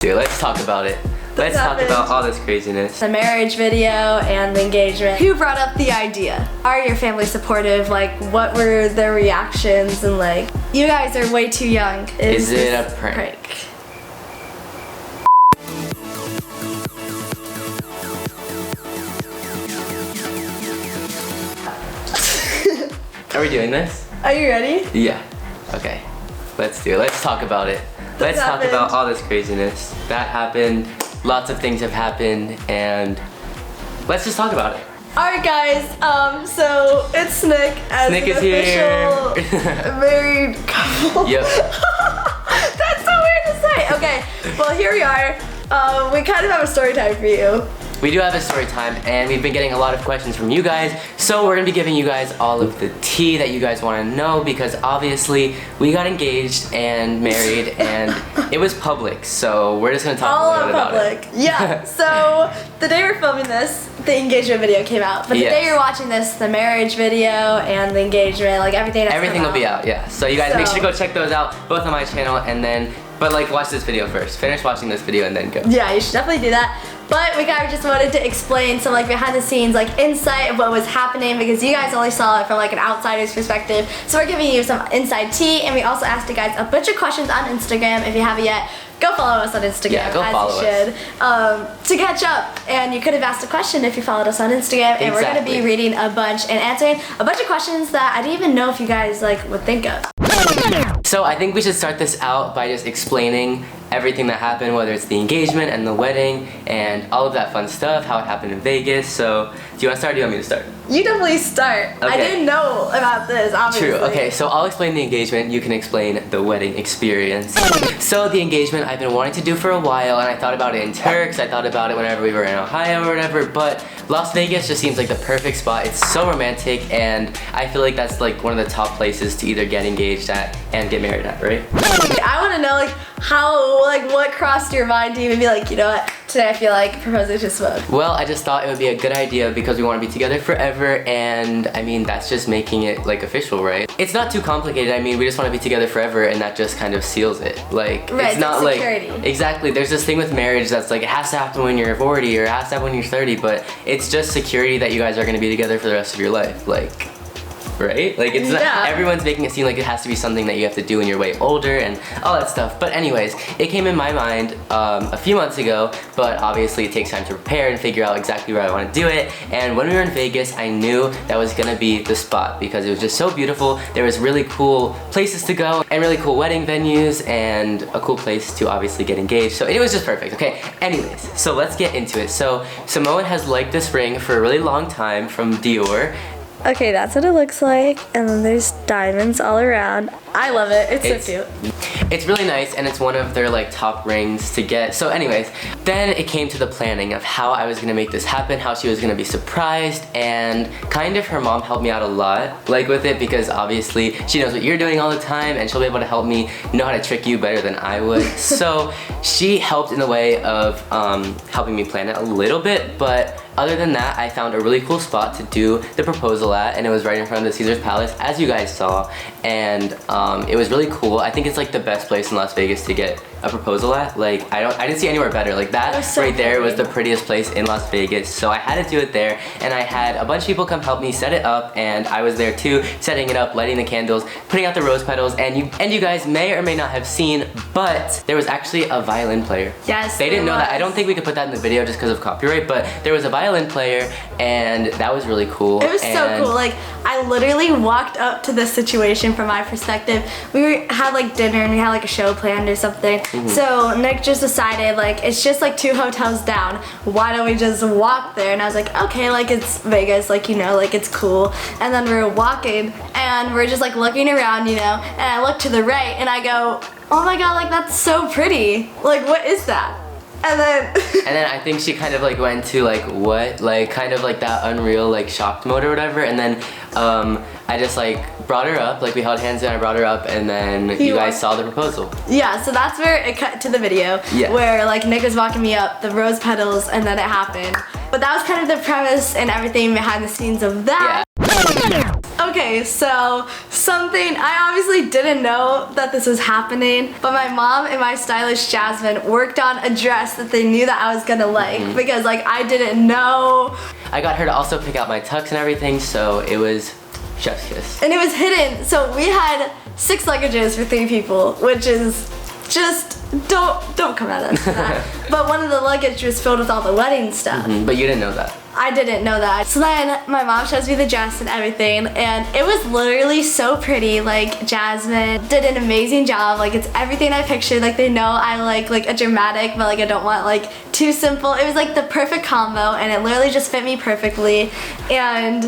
Dude, let's talk about it. Let's talk about all this craziness. The marriage video and the engagement. Who brought up the idea? Are your family supportive? Like, what were their reactions? And like, you guys are way too young. Is it a prank? Are we doing this? Are you ready? Yeah. Okay. Let's do it. Let's talk about it. Let's talk about all this craziness. That happened. Lots of things have happened, and let's just talk about it. Alright guys, so it's Nick as Nick an is here. official married couple. Yep. That's so weird to say. Okay, well here we are. We kind of have a story time for you. We do have a story time, and we've been getting a lot of questions from you guys, so we're gonna be giving you guys all of the tea that you guys wanna know, because obviously we got engaged and married and it was public, so we're just gonna talk a little bit about it. Yeah, so the day we're filming this, the engagement video came out, but the day you're watching this, the marriage video and the engagement, like everything will be out, yeah. So you guys make sure to go check those out, both on my channel, and then, but like watch this video first. Finish watching this video and then go. Yeah, you should definitely do that. But we kind of just wanted to explain some like behind the scenes like insight of what was happening, because you guys only saw it from like an outsider's perspective. So we're giving you some inside tea, and we also asked you guys a bunch of questions on Instagram. If you haven't yet, go follow us on Instagram. Yeah, go follow us. To catch up. And you could have asked a question if you followed us on Instagram. And we're going to be reading a bunch and answering a bunch of questions that I didn't even know if you guys like would think of. So I think we should start this out by just explaining everything that happened, whether it's the engagement and the wedding and all of that fun stuff, how it happened in Vegas. So do you want to start or do you want me to start? You definitely start. Okay. I didn't know about this, obviously. True. Okay, so I'll explain the engagement. You can explain the wedding experience. So the engagement I've been wanting to do for a while, and I thought about it in Turks. I thought about it whenever we were in Ohio or whatever, but Las Vegas just seems like the perfect spot. It's so romantic, and I feel like that's like one of the top places to either get engaged at and get married at, right? I want to know like how, like what crossed your mind to even be like, you know what, today I feel like proposing to Smoke. Well, I just thought it would be a good idea because we want to be together forever, and I mean that's just making it like official, right? It's not too complicated. I mean, we just want to be together forever, and that just kind of seals it. Like, right, it's not like security. Exactly. There's this thing with marriage that's like it has to happen when you're 40 or it has to happen when you're 30, but it's just security that you guys are going to be together for the rest of your life. Like, right? Like, it's not, everyone's making it seem like it has to be something that you have to do when you're way older and all that stuff. But anyways, it came in my mind a few months ago, but obviously it takes time to prepare and figure out exactly where I want to do it. And when we were in Vegas, I knew that was gonna be the spot because it was just so beautiful. There was really cool places to go and really cool wedding venues and a cool place to obviously get engaged. So it was just perfect, okay? Anyways, so let's get into it. So Samoan has liked this ring for a really long time from Dior. Okay, that's what it looks like, and then there's diamonds all around. I love it. It's so cute. It's really nice, and it's one of their like top rings to get. So anyways, then it came to the planning of how I was gonna make this happen, how she was gonna be surprised, and kind of her mom helped me out a lot like with it, because obviously she knows what you're doing all the time and she'll be able to help me know how to trick you better than I would. So she helped in the way of helping me plan it a little bit, but other than that, I found a really cool spot to do the proposal at, and it was right in front of the Caesars Palace, as you guys saw, and it was really cool. I think it's like the best place in Las Vegas to get a proposal at. Like, I didn't see anywhere better. Like that right there was the prettiest place in Las Vegas, so I had to do it there, and I had a bunch of people come help me set it up, and I was there too, setting it up, lighting the candles, putting out the rose petals, and you guys may or may not have seen, but there was actually a violin player. Yes, they didn't know that. I don't think we could put that in the video just because of copyright, but there was a violin player, and that was really cool. It was so cool. Like, I literally walked up to this situation from my perspective. We had like dinner and we had like a show planned or something. So Nick just decided like it's just like 2 hotels down. Why don't we just walk there? And I was like, okay, like it's Vegas, like you know, like it's cool. And then we were walking and we're just like looking around, you know. And I look to the right and I go, oh my god, like that's so pretty. Like what is that? And then I think she kind of like went to like what, like kind of like that unreal like shocked mode or whatever, and then I just like brought her up, like we held hands and I brought her up, and then you guys saw the proposal. Yeah, so that's where it cut to the video, where like Nick was walking me up, the rose petals, and then it happened. But that was kind of the premise and everything behind the scenes of that. Okay, so something, I obviously didn't know that this was happening, but my mom and my stylist Jasmine worked on a dress that they knew that I was gonna like, because like I didn't know. I got her to also pick out my tux and everything, so it was chef's kiss. And it was hidden, so we had 6 luggages for 3 people, which is just, don't come at us for that. But one of the luggage was filled with all the wedding stuff. But you didn't know that. I didn't know that. So then my mom shows me the dress and everything, and it was literally so pretty. Like Jasmine did an amazing job. Like it's everything I pictured. Like they know I like a dramatic, but like I don't want like too simple. It was like the perfect combo, and it literally just fit me perfectly. And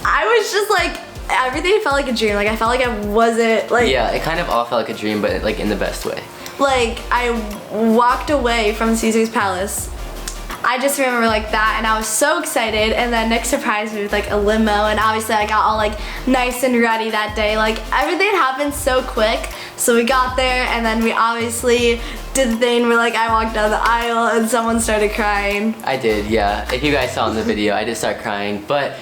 I was just like, everything felt like a dream. Like I felt like I wasn't like. Yeah, it kind of all felt like a dream, but like in the best way. Like I walked away from Caesar's Palace. I just remember like that, and I was so excited, and then Nick surprised me with like a limo, and obviously I got all like nice and ready that day. Like everything happened so quick. So we got there, and then we obviously did the thing where like I walked down the aisle and someone started crying. I did, yeah. If you guys saw in the video, I did start crying, but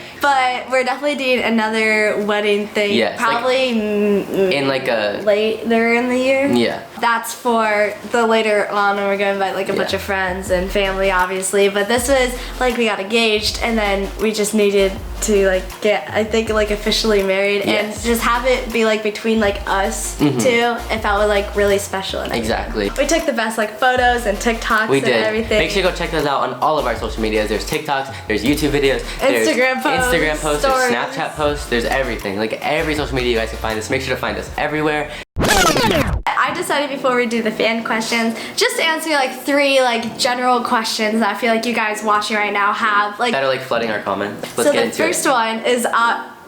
we're definitely doing another wedding thing. Yes, probably in like a later in the year. Yeah. That's for the later on when we're gonna invite like a bunch of friends and family, obviously. But this was like we got engaged, and then we just needed to like get, I think, like officially married, and just have it be like between like us two. It felt like really special. And exactly. We took the best like photos and TikToks We did. and everything. Make sure you go check those out on all of our social medias. There's TikToks, there's YouTube videos, Instagram posts, there's stories. Snapchat posts, there's everything. Like every social media you guys can find us. Make sure to find us everywhere. I decided before we do the fan questions, just to answer like 3 like general questions that I feel like you guys watching right now have. Like that are like flooding our comments. Let's so get the into first it. one is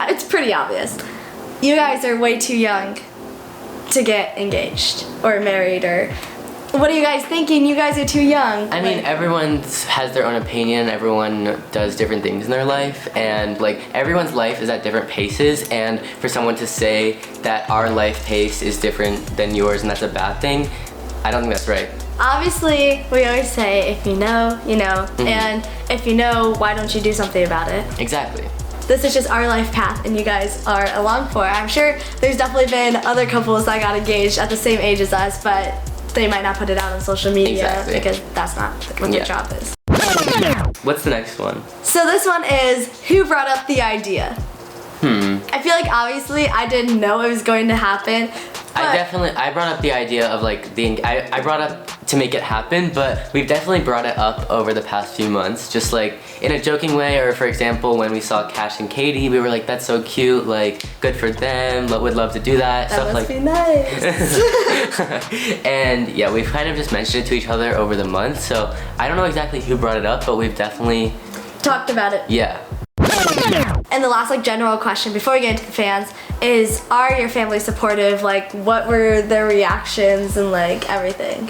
it's pretty obvious. You guys are way too young to get engaged or married, or what are you guys thinking? You guys are too young. I mean, everyone has their own opinion. Everyone does different things in their life, and like everyone's life is at different paces. And for someone to say that our life pace is different than yours and that's a bad thing, I don't think that's right. Obviously, we always say if you know, you know, and if you know, why don't you do something about it? Exactly. This is just our life path, and you guys are along for it. I'm sure there's definitely been other couples that got engaged at the same age as us, but they might not put it out on social media because that's not what their job is. What's the next one? So this one is, who brought up the idea? I feel like obviously I didn't know it was going to happen. I brought up the idea of like I brought up to make it happen, but we've definitely brought it up over the past few months, just like in a joking way, or for example, when we saw Cash and Katie, we were like, that's so cute, like good for them, would love to do that. That stuff must like be nice. And yeah, we've kind of just mentioned it to each other over the month, so I don't know exactly who brought it up, but we've definitely talked about it. Yeah. And the last like general question before we get into the fans is, are your family supportive? Like what were their reactions and like everything?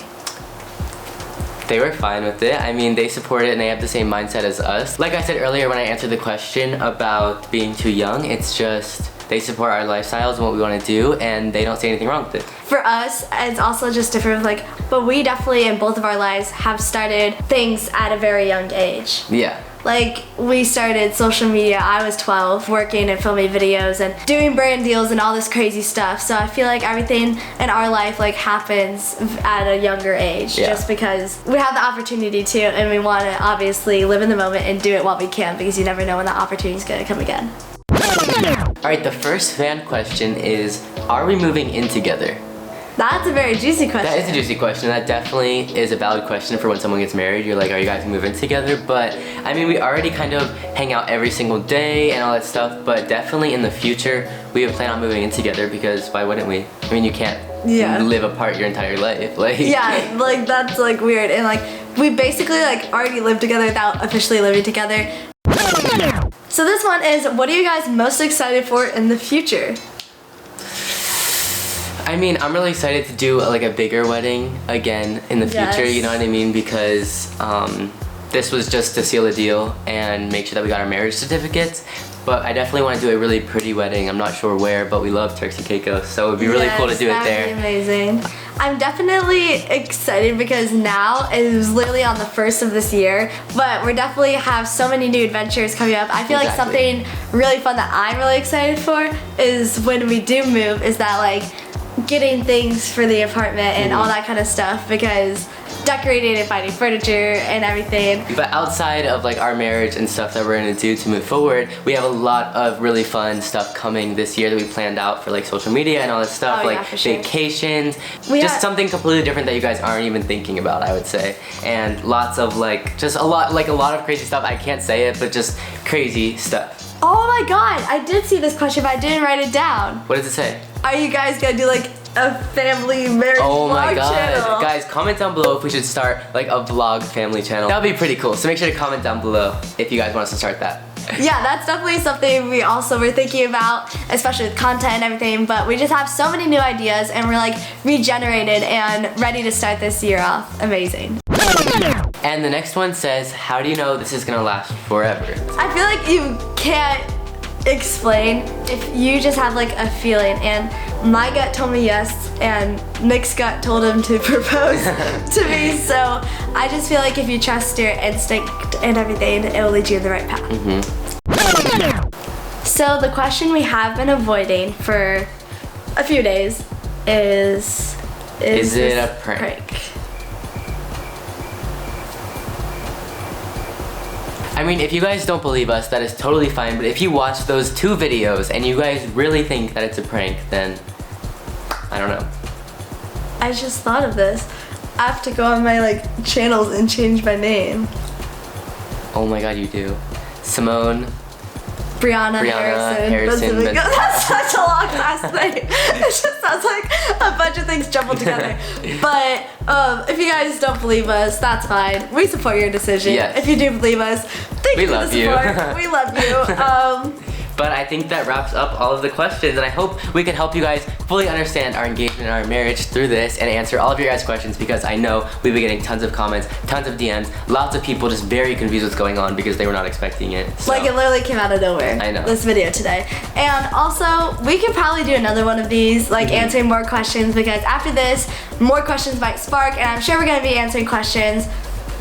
They were fine with it. I mean, they support it and they have the same mindset as us. Like I said earlier when I answered the question about being too young, it's just they support our lifestyles and what we want to do, and they don't see anything wrong with it. For us, it's also just different, like, but we definitely in both of our lives have started things at a very young age. Yeah. Like, we started social media, I was 12, working and filming videos and doing brand deals and all this crazy stuff. So I feel like everything in our life like happens at a younger age, just because we have the opportunity to, and we want to obviously live in the moment and do it while we can, because you never know when that opportunity is going to come again. All right, the first fan question is, are we moving in together? That's a very juicy question. That is a juicy question. That definitely is a valid question for when someone gets married. You're like, are you guys moving together? But I mean, we already kind of hang out every single day and all that stuff, but definitely in the future, we have planned on moving in together, because why wouldn't we? I mean, you can't live apart your entire life. Like yeah, like that's like weird, and like we basically like already live together without officially living together. So this one is, what are you guys most excited for in the future? I mean, I'm really excited to do like a bigger wedding again in the future, you know what I mean? Because this was just to seal the deal and make sure that we got our marriage certificates. But I definitely want to do a really pretty wedding. I'm not sure where, but we love Turks and Caicos, so it would be really cool to do it there. That would be amazing. I'm definitely excited because now it was literally on the 1st of this year, but we definitely have so many new adventures coming up. I feel like something really fun that I'm really excited for is when we do move, is that like getting things for the apartment and all that kind of stuff, because decorating and finding furniture and everything. But outside of like our marriage and stuff that we're gonna do to move forward, we have a lot of really fun stuff coming this year that we planned out for like social media and all this stuff, Oh, like yeah, for sure. vacations, We just have- something completely different that you guys aren't even thinking about, I would say. And lots of like, just a lot of crazy stuff. I can't say it, but just crazy stuff. Oh my god, I did see this question, but I didn't write it down. What does it say? Are you guys gonna do like a family marriage Oh my vlog god. channel? Guys, comment down below if we should start like a vlog family channel. That would be pretty cool. So make sure to comment down below if you guys want us to start that. Yeah, that's definitely something we also were thinking about, especially with content and everything, but we just have so many new ideas and we're like regenerated and ready to start this year off. Amazing. And the next one says, how do you know this is gonna last forever? I feel like you can't explain if you just have like a feeling, and my gut told me yes and Nick's gut told him to propose to me, so I just feel like if you trust your instinct and everything, it will lead you in the right path. So the question we have been avoiding for a few days is Is it this a prank? I mean, if you guys don't believe us, that is totally fine, but if you watch those 2 videos and you guys really think that it's a prank, then I don't know. I just thought of this. I have to go on my like channels and change my name. Oh my god, you do. Simone. Brianna Harrison. Benson. That's such a long last name. It just sounds like a bunch of things jumbled together. But if you guys don't believe us, that's fine. We support your decision. Yes. If you do believe us, thank you for the support. We love you. But I think that wraps up all of the questions, and I hope we can help you guys fully understand our engagement and our marriage through this and answer all of your guys' questions, because I know we've been getting tons of comments, tons of DMs, lots of people just very confused what's going on because they were not expecting it. So. Like it literally came out of nowhere. I know. This video today. And also, we could probably do another one of these, like answering more questions, because after this, more questions might spark, and I'm sure we're gonna be answering questions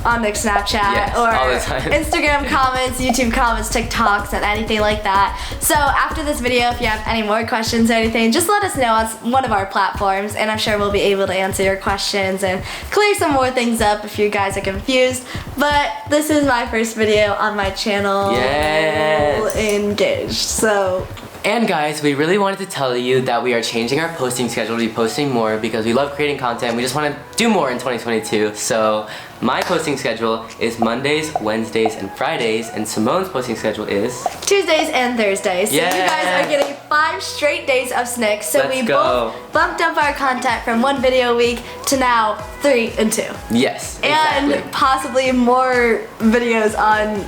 on Nick's Snapchat or all the time. Instagram comments, YouTube comments, TikToks, and anything like that. So after this video, if you have any more questions or anything, just let us know on one of our platforms, and I'm sure we'll be able to answer your questions and clear some more things up if you guys are confused. But this is my first video on my channel. Yes. Engaged. So And guys, we really wanted to tell you that we are changing our posting schedule to be posting more because we love creating content. We just want to do more in 2022. So my posting schedule is Mondays, Wednesdays, and Fridays, and Simone's posting schedule is Tuesdays and Thursdays. So Yeah. you guys are getting 5 straight days of Snick. So Let's we go. both bumped up our content from 1 video a week to now 3 and 2. yes, exactly. And possibly more videos on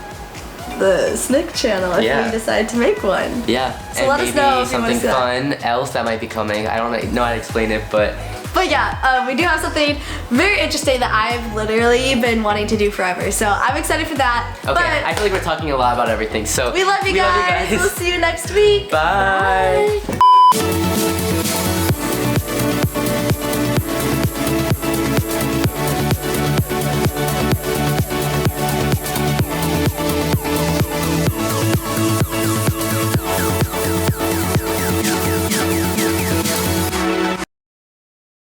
the Snick channel if Yeah. we decide to make one. Yeah, So and let us maybe know if you something wanna see that. fun else that might be coming. I don't know how to explain it, but yeah, we do have something very interesting that I've literally been wanting to do forever. So I'm excited for that. okay. But I feel like we're talking a lot about everything. So we love you guys. We'll see you next week. Bye. Bye.